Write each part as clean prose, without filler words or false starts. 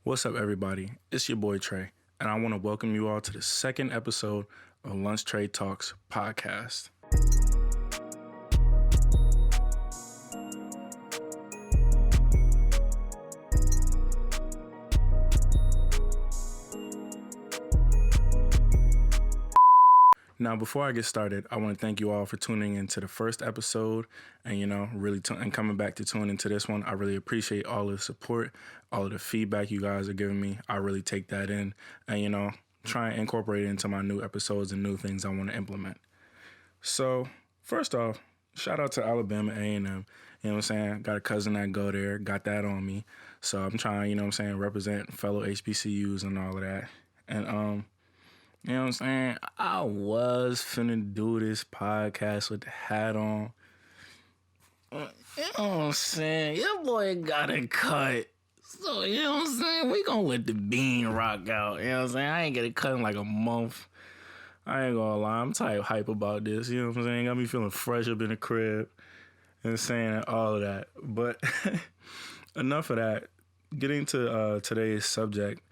What's up, everybody? It's your boy Trey, and I want to welcome you all to the second episode of LunchTreyTalks podcast. Now, before I get started, I want to thank you all for tuning into the first episode and, really and coming back to tune into this one. I really appreciate all of the support, all of the feedback you guys are giving me. I really take that in and, try and incorporate it into my new episodes and new things I want to implement. So, first off, shout out to Alabama A&M. You know what I'm saying? Got a cousin that go there, got that on me. So, I'm trying, represent fellow HBCUs and all of that. And, you know what I'm saying? I was finna do this podcast with the hat on. You know what I'm saying? Your boy got a cut. So, you know what I'm saying? We gonna let the bean rock out. You know what I'm saying? I ain't get a cut in like a month. I ain't gonna lie. I'm tired of hype about this. You know what I'm saying? Got me feeling fresh up in the crib and saying all of that. But enough of that. Getting to today's subject.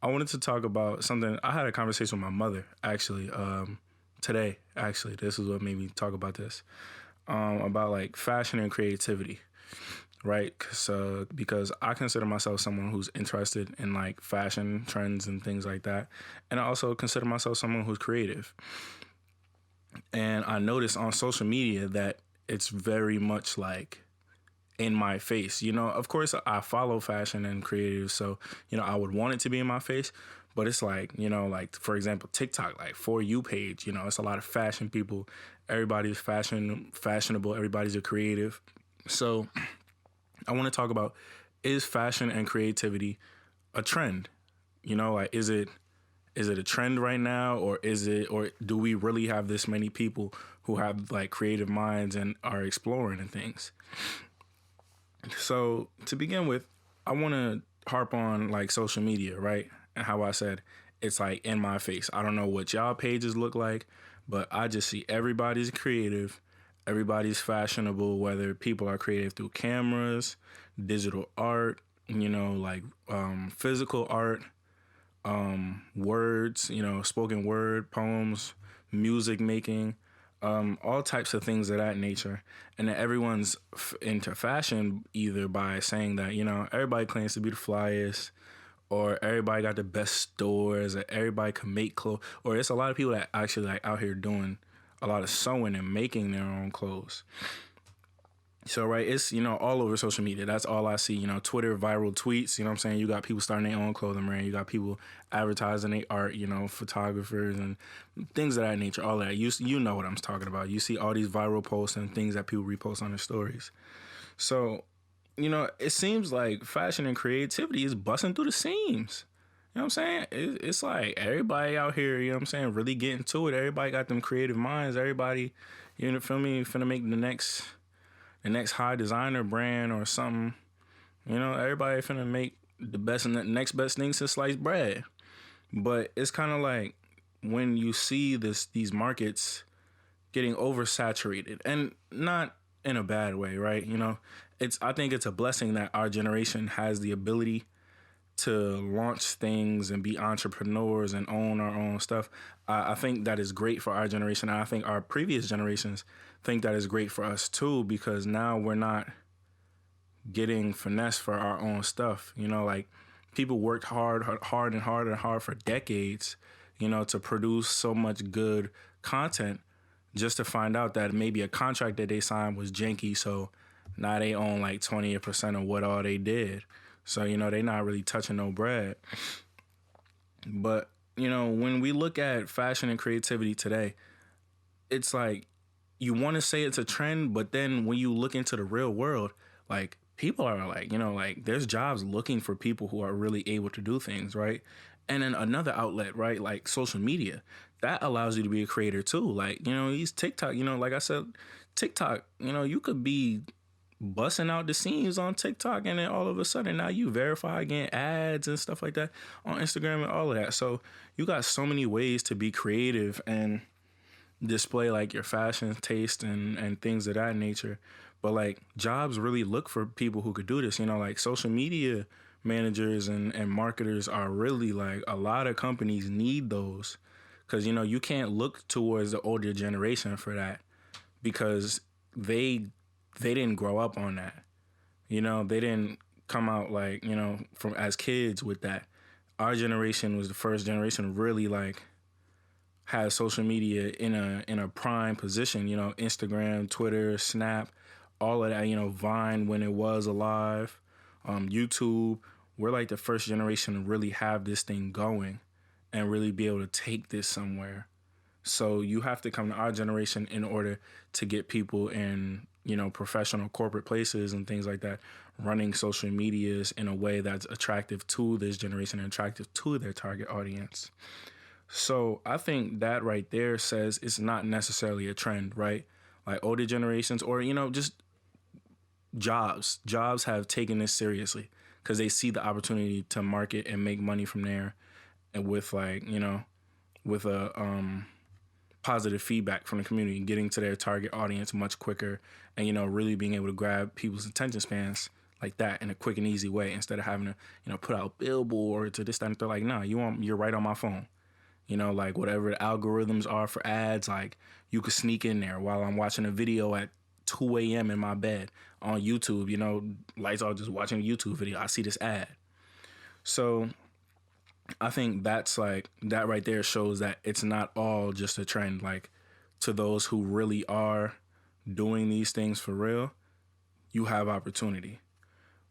I wanted to talk about something. I had a conversation with my mother, actually, today, actually. This is what made me talk about this, about, like, fashion and creativity, right? Because I consider myself someone who's interested in, like, fashion trends and things like that. And I also consider myself someone who's creative. And I noticed on social media that it's very much, like, in my face. Of course I follow fashion and creative, so I would want it to be in my face, but it's like, like, for example, TikTok, like, For You page, it's a lot of fashion people. Everybody's fashionable, everybody's a creative. So I want to talk about, is fashion and creativity a trend? Like, is it a trend right now, or do we really have this many people who have, like, creative minds and are exploring and things? So to begin with, I want to harp on, like, social media, right? And how I said it's, like, in my face. I don't know what y'all pages look like, but I just see everybody's creative, everybody's fashionable, whether people are creative through cameras, digital art, physical art, words, spoken word, poems, music making, all types of things of that nature. And then everyone's into fashion either by saying that, everybody claims to be the flyest, or everybody got the best stores, or everybody can make clothes, or it's a lot of people that actually, like, out here doing a lot of sewing and making their own clothes. So, right, it's, all over social media. That's all I see. Twitter, viral tweets, you know what I'm saying? You got people starting their own clothing brand. You got people advertising their art, photographers and things of that nature, all that. You know what I'm talking about. You see all these viral posts and things that people repost on their stories. So, it seems like fashion and creativity is busting through the seams. You know what I'm saying? It's like everybody out here, really getting to it. Everybody got them creative minds. Everybody, finna make the next high designer brand or something. Everybody finna make the best and the next best thing since sliced bread. But it's kind of like when you see these markets getting oversaturated, and not in a bad way, right? I think it's a blessing that our generation has the ability to launch things and be entrepreneurs and own our own stuff. I think that is great for our generation. I think our previous generations think that is great for us too, because now we're not getting finessed for our own stuff. Like, people worked hard for decades, to produce so much good content, just to find out that maybe a contract that they signed was janky. So now they own like 20% of what all they did. So, they not really touching no bread. But, when we look at fashion and creativity today, it's like, you want to say it's a trend, but then when you look into the real world, like, people are like, like, there's jobs looking for people who are really able to do things, right? And then another outlet, right, like social media, that allows you to be a creator too. Like, these TikTok, like I said, TikTok, you could be busting out the seams on TikTok, and then all of a sudden now you verify getting ads and stuff like that on Instagram and all of that. So you got so many ways to be creative and display, like, your fashion taste and things of that nature. But, like, jobs really look for people who could do this. Like, social media managers and marketers are really like, a lot of companies need those, because you can't look towards the older generation for that, because they didn't grow up on that. They didn't come out like, from as kids with that. Our generation was the first generation to really like have social media in a prime position. Instagram, Twitter, Snap, all of that. Vine when it was alive, YouTube. We're like the first generation to really have this thing going and really be able to take this somewhere. So you have to come to our generation in order to get people in, professional corporate places and things like that, running social medias in a way that's attractive to this generation and attractive to their target audience. So I think that right there says it's not necessarily a trend, right? Like older generations or, just jobs have taken this seriously because they see the opportunity to market and make money from there, and with like, with a positive feedback from the community, getting to their target audience much quicker, and really being able to grab people's attention spans like that in a quick and easy way, instead of having to put out billboards or this, that, and they're like, nah, you're right on my phone. Like whatever the algorithms are for ads, like you could sneak in there while I'm watching a video at 2 a.m. in my bed on YouTube. Lights are just watching a YouTube video, I see this ad. So I think that's like, that right there shows that it's not all just a trend. Like, to those who really are doing these things for real, you have opportunity.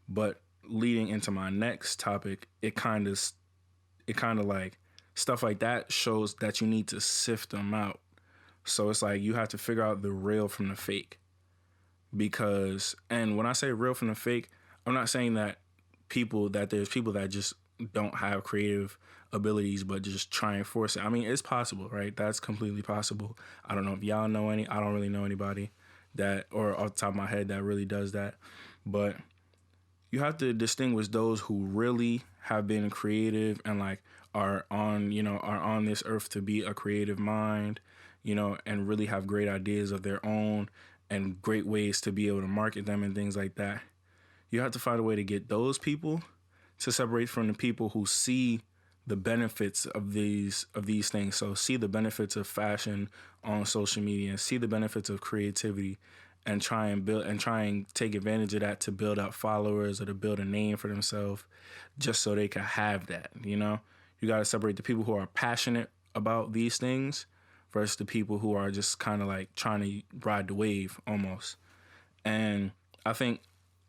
But leading into my next topic, it kind of like, stuff like that shows that you need to sift them out. So it's like you have to figure out the real from the fake. Because, and when I say real from the fake, I'm not saying that there's people that just don't have creative abilities but just try and force it. I mean, it's possible, right? That's completely possible. I don't know if y'all know any. I don't really know anybody that, or off the top of my head, that really does that. But you have to distinguish those who really have been creative and like are on this earth to be a creative mind, and really have great ideas of their own and great ways to be able to market them and things like that. You have to find a way to get those people to separate from the people who see the benefits of these things. So see the benefits of fashion on social media, see the benefits of creativity, and try and take advantage of that to build up followers or to build a name for themselves, just so they can have that. You got to separate the people who are passionate about these things versus the people who are just kind of like trying to ride the wave almost. And I think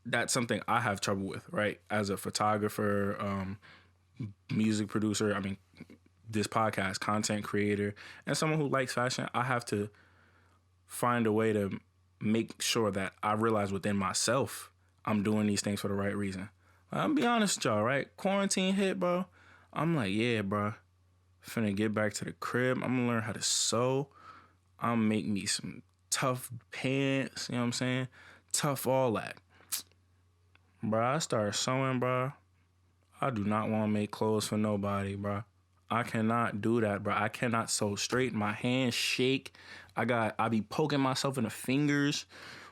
that's something I have trouble with, right? As a photographer, music producer, I mean, this podcast, content creator, and someone who likes fashion, I have to find a way to make sure that I realize within myself I'm doing these things for the right reason. I'll be honest with y'all, right? Quarantine hit, bro. I'm like, yeah, bro. Finna get back to the crib. I'm gonna learn how to sew. I'm gonna make me some tough pants, you know what I'm saying? Tough all that. Bro, I started sewing, bro. I do not want to make clothes for nobody, bro. I cannot do that, bro. I cannot sew straight. My hands shake. I be poking myself in the fingers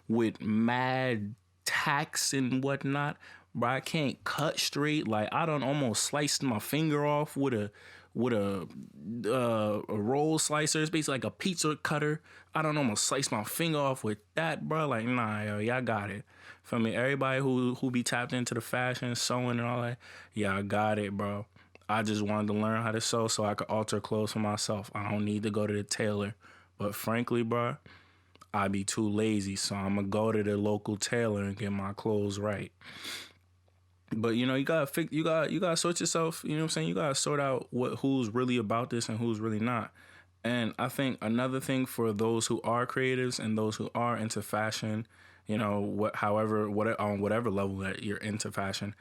with mad tacks and whatnot. Bro, I can't cut straight. Like, I done almost sliced my finger off with a roll slicer. It's basically like a pizza cutter. I done almost sliced my finger off with that, bro. Like, nah, yo, y'all got it. For me, everybody who be tapped into the fashion, sewing and all that, yeah, I got it, bro. I just wanted to learn how to sew so I could alter clothes for myself. I don't need to go to the tailor. But frankly, bro, I be too lazy, so I'm gonna go to the local tailor and get my clothes right. But you gotta sort yourself. You know what I'm saying? You gotta sort out who's really about this and who's really not. And I think another thing for those who are creatives and those who are into fashion, on whatever level that you're into fashion,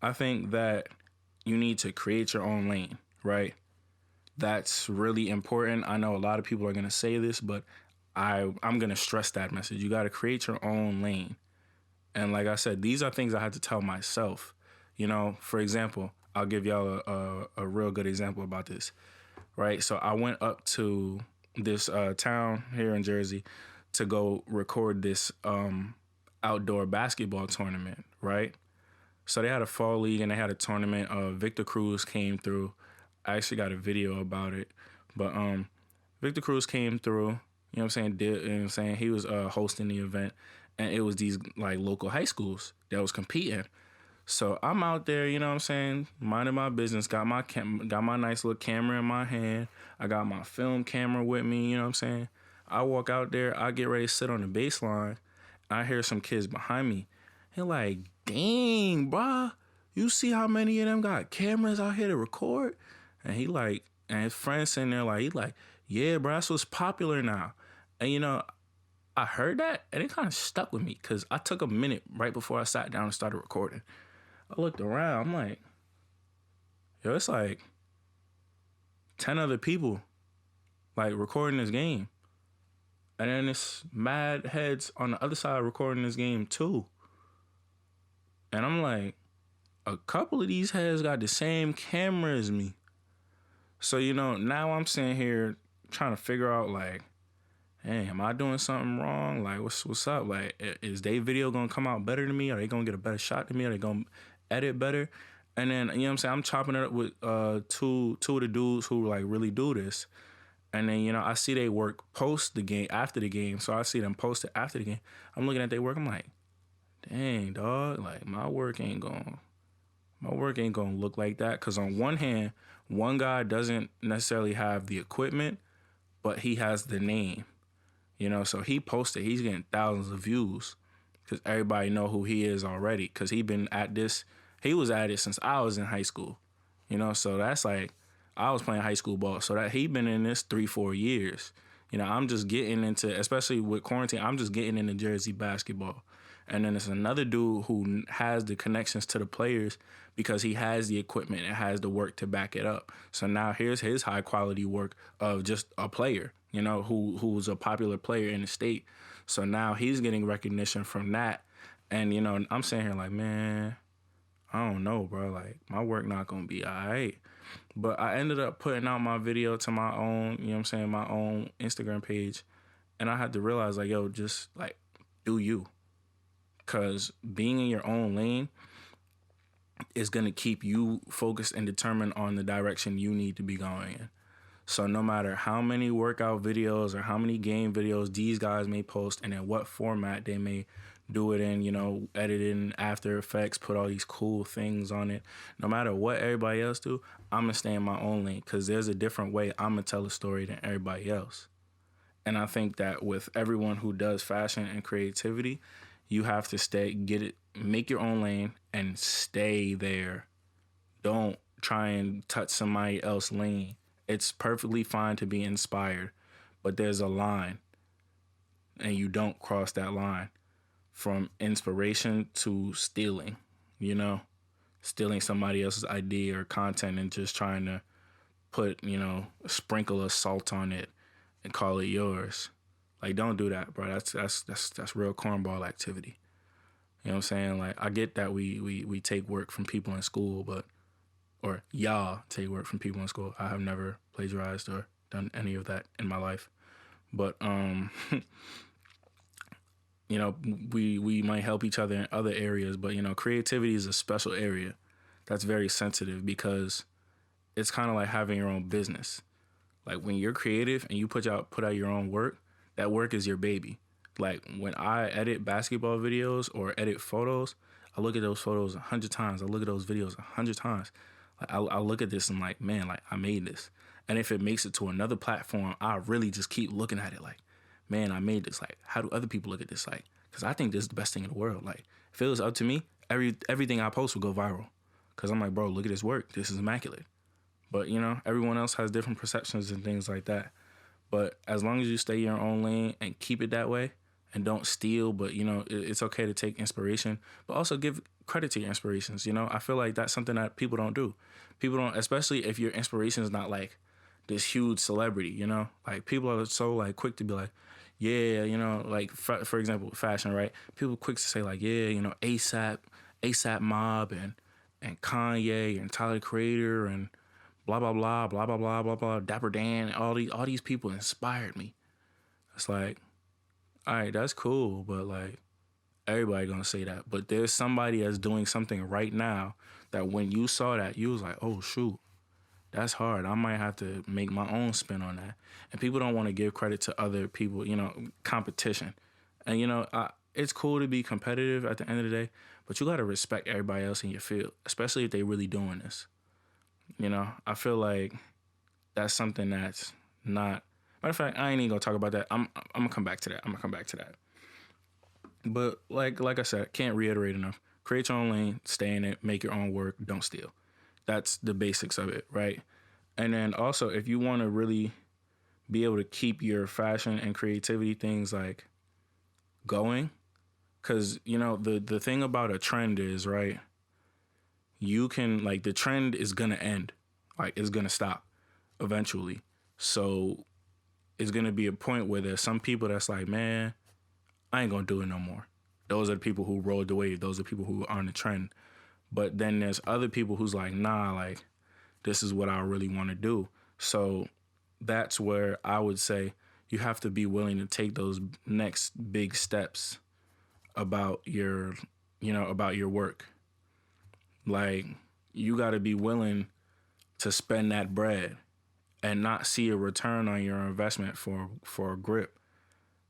I think that you need to create your own lane, right? That's really important. I know a lot of people are gonna say this, but I'm gonna stress that message. You gotta create your own lane. And like I said, these are things I had to tell myself. For example, I'll give y'all a real good example about this, right? So I went up to this town here in Jersey to go record this outdoor basketball tournament, right? So they had a fall league and they had a tournament. Victor Cruz came through. I actually got a video about it. But Victor Cruz came through, you know what I'm saying? He was hosting the event, and it was these like local high schools that was competing. So I'm out there, you know what I'm saying, minding my business, got my nice little camera in my hand. I got my film camera with me, you know what I'm saying? I walk out there, I get ready to sit on the baseline. I hear some kids behind me. They're like, dang, bruh, you see how many of them got cameras out here to record? And and his friend sitting there like, yeah, bro, that's what's popular now. And I heard that and it kind of stuck with me because I took a minute right before I sat down and started recording. I looked around, I'm like, yo, it's like 10 other people like recording this game. And then it's mad heads on the other side recording this game too. And I'm like, a couple of these heads got the same camera as me. So, now I'm sitting here trying to figure out like, hey, am I doing something wrong? Like, what's up? Like, is their video gonna come out better than me? Are they gonna get a better shot than me? Are they gonna edit better? And then, you know what I'm saying? I'm chopping it up with two of the dudes who like really do this. And then, I see they work post the game, after the game. So I see them post it after the game. I'm looking at their work. I'm like, dang, dog. Like, my work ain't gonna look like that. Because on one hand, one guy doesn't necessarily have the equipment, but he has the name. So he posted, he's getting thousands of views because everybody know who he is already. Because he was at it since I was in high school. So that's like, I was playing high school ball. So that he been in this 3-4 years. I'm just getting into, especially with quarantine, I'm just getting into Jersey basketball. And then there's another dude who has the connections to the players because he has the equipment and has the work to back it up. So now here's his high quality work of just a player, who's a popular player in the state. So now he's getting recognition from that. And, I'm sitting here like, man, I don't know, bro. Like, my work not going to be all right. But I ended up putting out my video to my own, my own Instagram page. And I had to realize, like, yo, just, like, do you. Because being in your own lane is going to keep you focused and determined on the direction you need to be going in. So no matter how many workout videos or how many game videos these guys may post and in what format they may do it in, edit in After Effects, put all these cool things on it. No matter what everybody else do, I'm going to stay in my own lane because there's a different way I'm going to tell a story than everybody else. And I think that with everyone who does fashion and creativity, you have to make your own lane and stay there. Don't try and touch somebody else's lane. It's perfectly fine to be inspired, but there's a line and you don't cross that line from inspiration to stealing, stealing somebody else's idea or content and just trying to put, a sprinkle of salt on it and call it yours. Like, don't do that, bro. That's real cornball activity. You know what I'm saying? Like, I get that we take work from people in school, or y'all take work from people in school. I have never plagiarized or done any of that in my life. But, we might help each other in other areas, but, creativity is a special area that's very sensitive because it's kind of like having your own business. Like, when you're creative and you put out your own work, that work is your baby. Like, when I edit basketball videos or edit photos, I look at those photos 100 times. I look at those videos 100 times. Like, I look at this and like, man, like, I made this. And if it makes it to another platform, I really just keep looking at it like, man, I made this. Like, how do other people look at this? Like, because I think this is the best thing in the world. Like, if it was up to me, everything I post would go viral. Because I'm like, bro, look at this work. This is immaculate. But, everyone else has different perceptions and things like that. But as long as you stay in your own lane and keep it that way and don't steal, but, it's okay to take inspiration, but also give credit to your inspirations. I feel like that's something that people don't do. People don't, especially if your inspiration is not like this huge celebrity, like people are so like quick to be like, yeah, like for example, fashion, right? People quick to say like, yeah, ASAP Mob and Kanye and Tyler the Creator and blah, blah, blah, blah, blah, blah, blah, blah, Dapper Dan, all these people inspired me. It's like, all right, that's cool, but like, Everybody gonna say that. But there's somebody that's doing something right now that when you saw that, you was like, oh shoot, that's hard. I might have to make my own spin on that. And people don't want to give credit to other people, competition. And it's cool to be competitive at the end of the day, but you gotta respect everybody else in your field, especially if they really doing this. I feel like that's something that's not. Matter of fact, I ain't even gonna talk about that. I'm gonna come back to that. But like I said, can't reiterate enough. Create your own lane, stay in it, make your own work, don't steal. That's the basics of it, right? And then also, if you want to really be able to keep your fashion and creativity things like going, because the thing about a trend is, right, you can, like, the trend is gonna end, like it's gonna stop eventually. So it's gonna be a point where there's some people that's like, man, I ain't gonna do it no more. Those are the people who rode the wave. Those are people who are on the trend. But then there's other people who's like, nah, like, this is what I really want to do. So that's where I would say you have to be willing to take those next big steps about about your work. Like, you got to be willing to spend that bread and not see a return on your investment for a grip,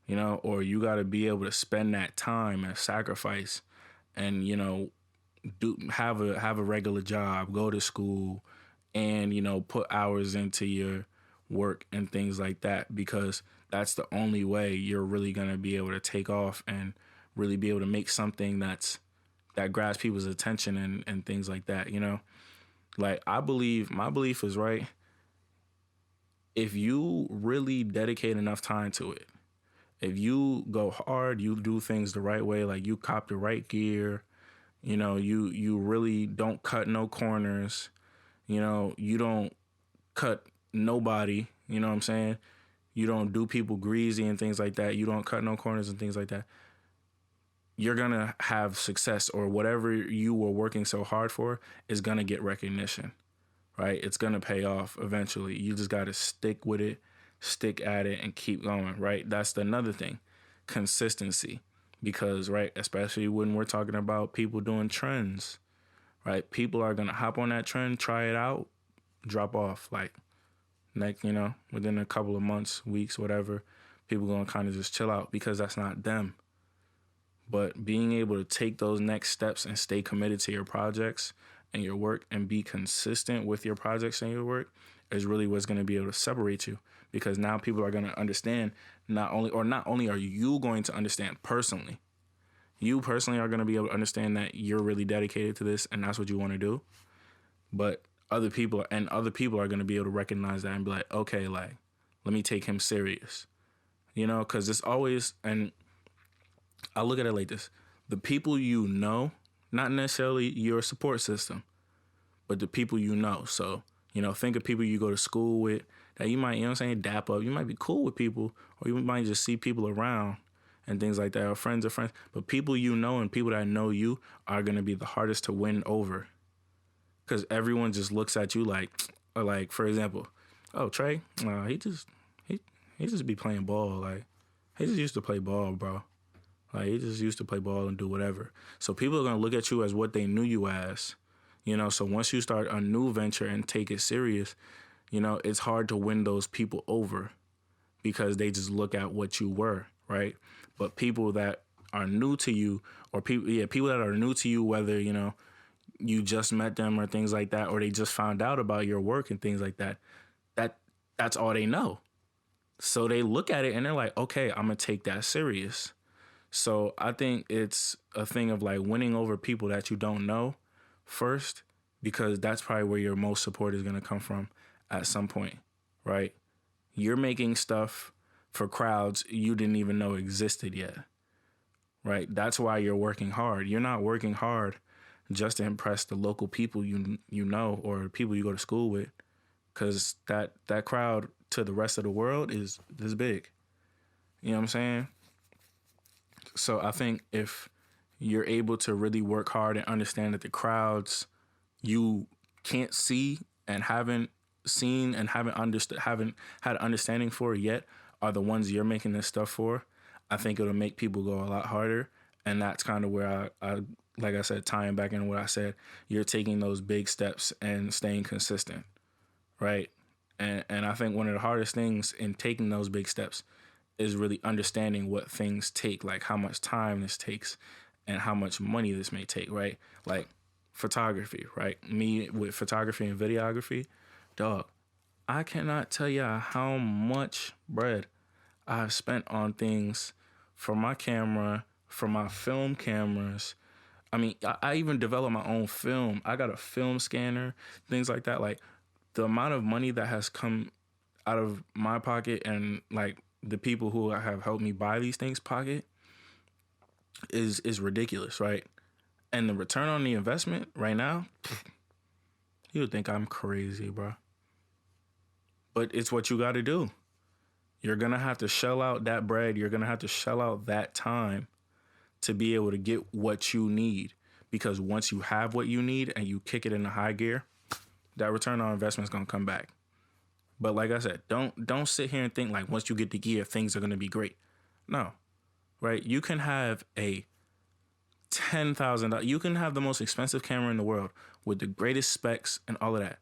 or you got to be able to spend that time and sacrifice and, do have a regular job, go to school, and put hours into your work and things like that, because that's the only way you're really going to be able to take off and really be able to make something that grabs people's attention and things like that. Like, my belief is, right, if you really dedicate enough time to it, if you go hard, you do things the right way, like you cop the right gear, you really don't cut no corners, you don't cut nobody, you know what I'm saying? You don't do people greasy and things like that. You don't cut no corners and things like that. You're going to have success, or whatever you were working so hard for is going to get recognition, right? It's going to pay off eventually. You just got to stick with it, stick at it, and keep going, right? That's another thing, consistency. Because, right, especially when we're talking about people doing trends, right? People are going to hop on that trend, try it out, drop off. Like, within a couple of months, weeks, whatever, people going to kind of just chill out because that's not them. But being able to take those next steps and stay committed to your projects and your work and be consistent with your projects and your work is really what's going to be able to separate you. Because now people are going to understand not only are you going to understand personally, you personally are going to be able to understand that you're really dedicated to this and that's what you want to do. But other people are going to be able to recognize that and be like, okay, like, let me take him serious, because it's always, and I look at it like this: the people not necessarily your support system, but the people So, think of people you go to school with that you might, dap up. You might be cool with people, or you might just see people around and things like that, or friends of friends. But people and people that know you are going to be the hardest to win over, because everyone just looks at you like, for example, oh, Trey, he just be playing ball. Like, he just used to play ball, bro. Like, he just used to play ball and do whatever. So people are going to look at you as what they knew you as, So once you start a new venture and take it serious, it's hard to win those people over because they just look at what you were, right? But people that are new to you, or people that are new to you, whether, you just met them or things like that, or they just found out about your work and things like that, that's all they know. So they look at it and they're like, okay, I'm going to take that serious. So I think it's a thing of like winning over people that you don't know first, because that's probably where your most support is going to come from at some point, right? You're making stuff for crowds you didn't even know existed yet, right? That's why you're working hard. You're not working hard just to impress the local people or people you go to school with, because that crowd to the rest of the world is this big. You know what I'm saying? So I think if you're able to really work hard and understand that the crowds you can't see and haven't seen and haven't had understanding for yet are the ones you're making this stuff for, I think it'll make people go a lot harder And that's kind of where I, like I said, tying back into what I said, you're taking those big steps and staying consistent, right? And I think one of the hardest things in taking those big steps is really understanding what things take, like how much time this takes and how much money this may take, right? Like photography, right? Me with photography and videography, dog, I cannot tell you how much bread I've spent on things for my camera, for my film cameras. I mean, I even developed my own film. I got a film scanner, things like that. Like the amount of money that has come out of my pocket and like the people who have helped me buy these things pocket is ridiculous, right? And the return on the investment right now, you would think I'm crazy, bro. But it's what you got to do. You're going to have to shell out that bread. You're going to have to shell out that time to be able to get what you need. Because once you have what you need and you kick it into high gear, that return on investment is going to come back. But like I said, don't sit here and think like once you get the gear, things are going to be great. No, right? You can have a $10,000. You can have the most expensive camera in the world with the greatest specs and all of that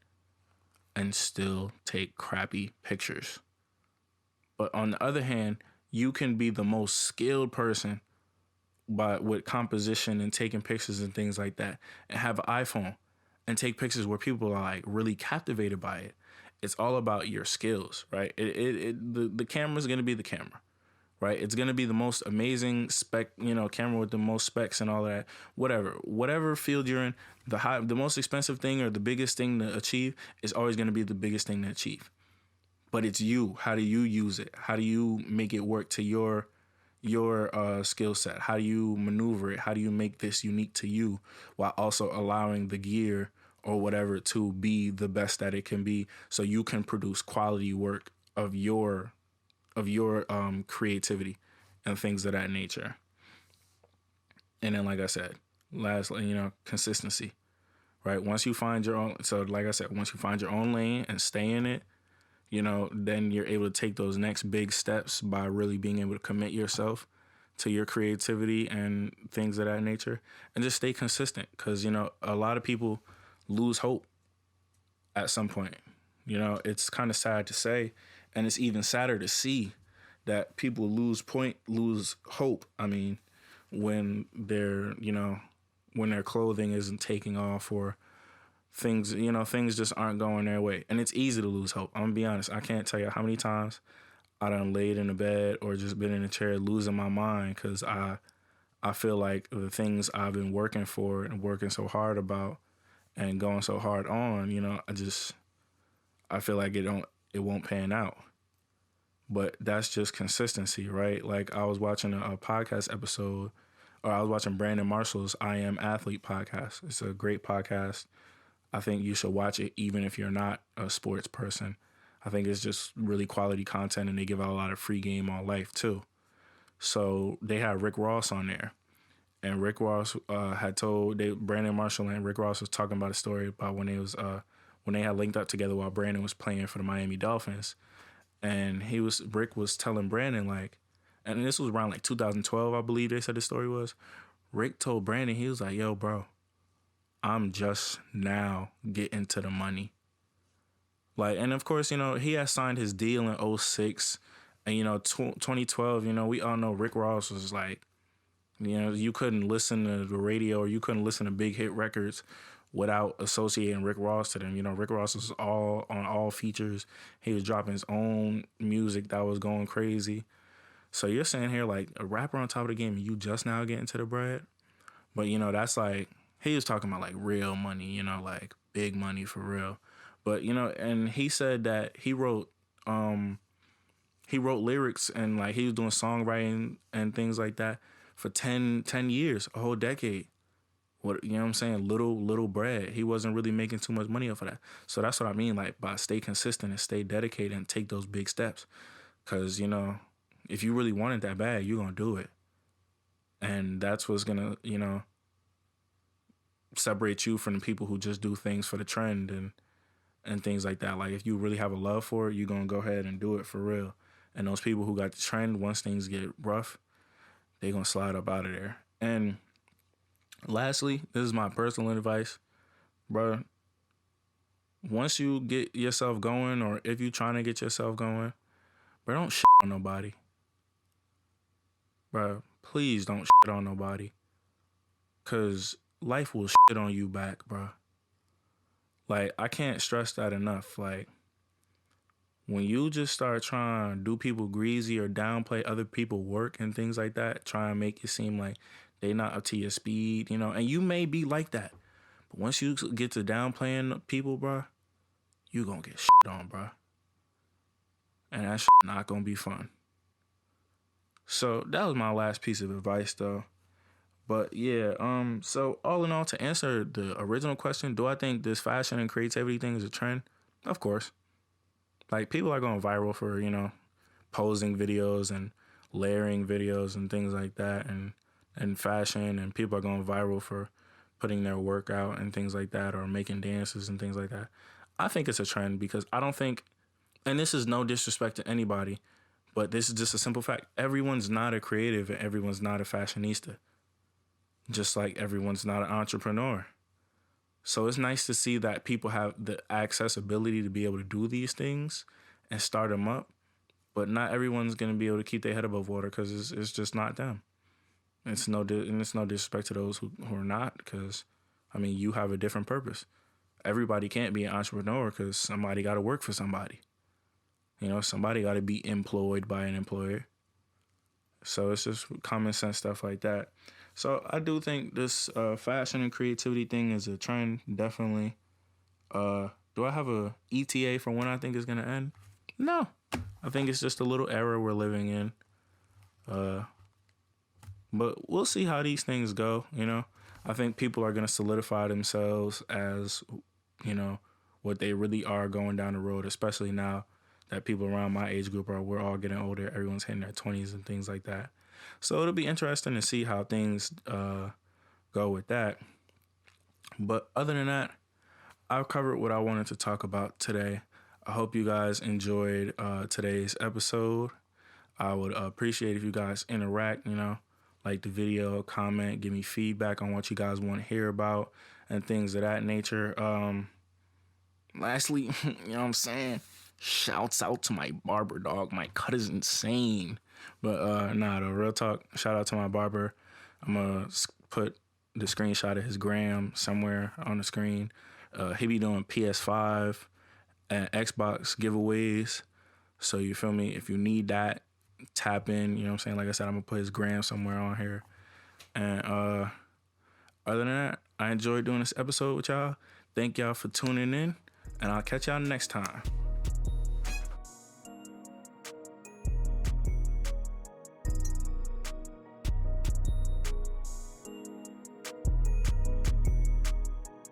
and still take crappy pictures. But on the other hand, you can be the most skilled person with composition and taking pictures and things like that and have an iPhone and take pictures where people are like really captivated by it. It's all about your skills, right? The camera is going to be the camera, right? It's going to be the most amazing camera with the most specs and all that. Whatever field you're in, the most expensive thing or the biggest thing to achieve is always going to be the biggest thing to achieve. But it's you. How do you use it? How do you make it work to your skill set? How do you maneuver it? How do you make this unique to you while also allowing the gear or whatever to be the best that it can be, so you can produce quality work of your creativity and things of that nature. And then, like I said, lastly, consistency, right? Once you find your own, so like I said, once you find your own lane and stay in it, then you're able to take those next big steps by really being able to commit yourself to your creativity and things of that nature, and just stay consistent. Because, a lot of people lose hope at some point. It's kind of sad to say, and it's even sadder to see that people lose hope. I mean, when when their clothing isn't taking off or things just aren't going their way. And it's easy to lose hope. I'm gonna be honest. I can't tell you how many times I done laid in a bed or just been in a chair losing my mind because I feel like the things I've been working for and working so hard about and going so hard on, I feel like it won't pan out. But that's just consistency, right? Like I was watching a podcast episode, or I was watching Brandon Marshall's I Am Athlete podcast. It's a great podcast. I think you should watch it even if you're not a sports person. I think it's just really quality content, and they give out a lot of free game on life too. So they had Rick Ross on there. And Rick Ross had told Brandon Marshall and Rick Ross was talking about a story about when they had linked up together while Brandon was playing for the Miami Dolphins, and Rick was telling Brandon and this was around 2012, I believe they said the story was. Rick told Brandon, he was like, "Yo, bro, I'm just now getting to the money." And of course, he had signed his deal in 2006, and 2012, we all know Rick Ross was like. You couldn't listen to the radio or you couldn't listen to big hit records without associating Rick Ross to them. Rick Ross was all on all features. He was dropping his own music that was going crazy. So you're saying here like a rapper on top of the game and you just now getting to the bread? But, that's he was talking about real money, like big money for real. But, and he said that he wrote lyrics and he was doing songwriting and things like that for 10 years, a whole decade. What I'm saying? Little bread. He wasn't really making too much money off of that. So that's what I mean, by stay consistent and stay dedicated and take those big steps. Because, if you really want it that bad, you're going to do it. And that's what's going to, separate you from the people who just do things for the trend and things like that. If you really have a love for it, you're going to go ahead and do it for real. And those people who got the trend, once things get rough, they're going to slide up out of there. And lastly, this is my personal advice, bro. Once you get yourself going, or if you're trying to get yourself going, bro, don't shit on nobody. Bro, please don't shit on nobody. Because life will shit on you back, bro. Like, I can't stress that enough. Like, when you just start trying to do people greasy or downplay other people's work and things like that, try and make it seem like they not up to your speed, you know, and you may be like that. But once you get to downplaying people, bro, you gonna get shit on, bro. And that shit not gonna be fun. So that was my last piece of advice, though. But yeah, so all in all, to answer the original question, do I think this fashion and creativity thing is a trend? Of course. Like, people are going viral for, you know, posing videos and layering videos and things like that, and fashion, and people are going viral for putting their work out and things like that, or making dances and things like that. I think it's a trend because I don't think, and this is no disrespect to anybody, but this is just a simple fact. Everyone's not a creative and everyone's not a fashionista. Just like everyone's not an entrepreneur. So it's nice to see that people have the accessibility to be able to do these things and start them up. But not everyone's going to be able to keep their head above water because it's just not them. It's no disrespect to those who are not, because, I mean, you have a different purpose. Everybody can't be an entrepreneur because somebody got to work for somebody. You know, somebody got to be employed by an employer. So it's just common sense stuff like that. So I do think this fashion and creativity thing is a trend, definitely. Do I have a ETA for when I think it's going to end? No. I think it's just a little era we're living in. But we'll see how these things go, you know. I think people are going to solidify themselves as, you know, what they really are going down the road, especially now that people around my age group we're all getting older. Everyone's hitting their 20s and things like that. So it'll be interesting to see how things go with that. But other than that, I've covered what I wanted to talk about today. I hope you guys enjoyed today's episode. I would appreciate if you guys interact, you know, like the video, comment, give me feedback on what you guys want to hear about and things of that nature. Lastly, you know what I'm saying? Shouts out to my barber, dog. My cut is insane. But the real talk, shout out to my barber. I'm going to put the screenshot of his gram somewhere on the screen. He be doing PS5 and Xbox giveaways. So you feel me? If you need that, tap in. You know what I'm saying? Like I said, I'm going to put his gram somewhere on here. And other than that, I enjoyed doing this episode with y'all. Thank y'all for tuning in. And I'll catch y'all next time.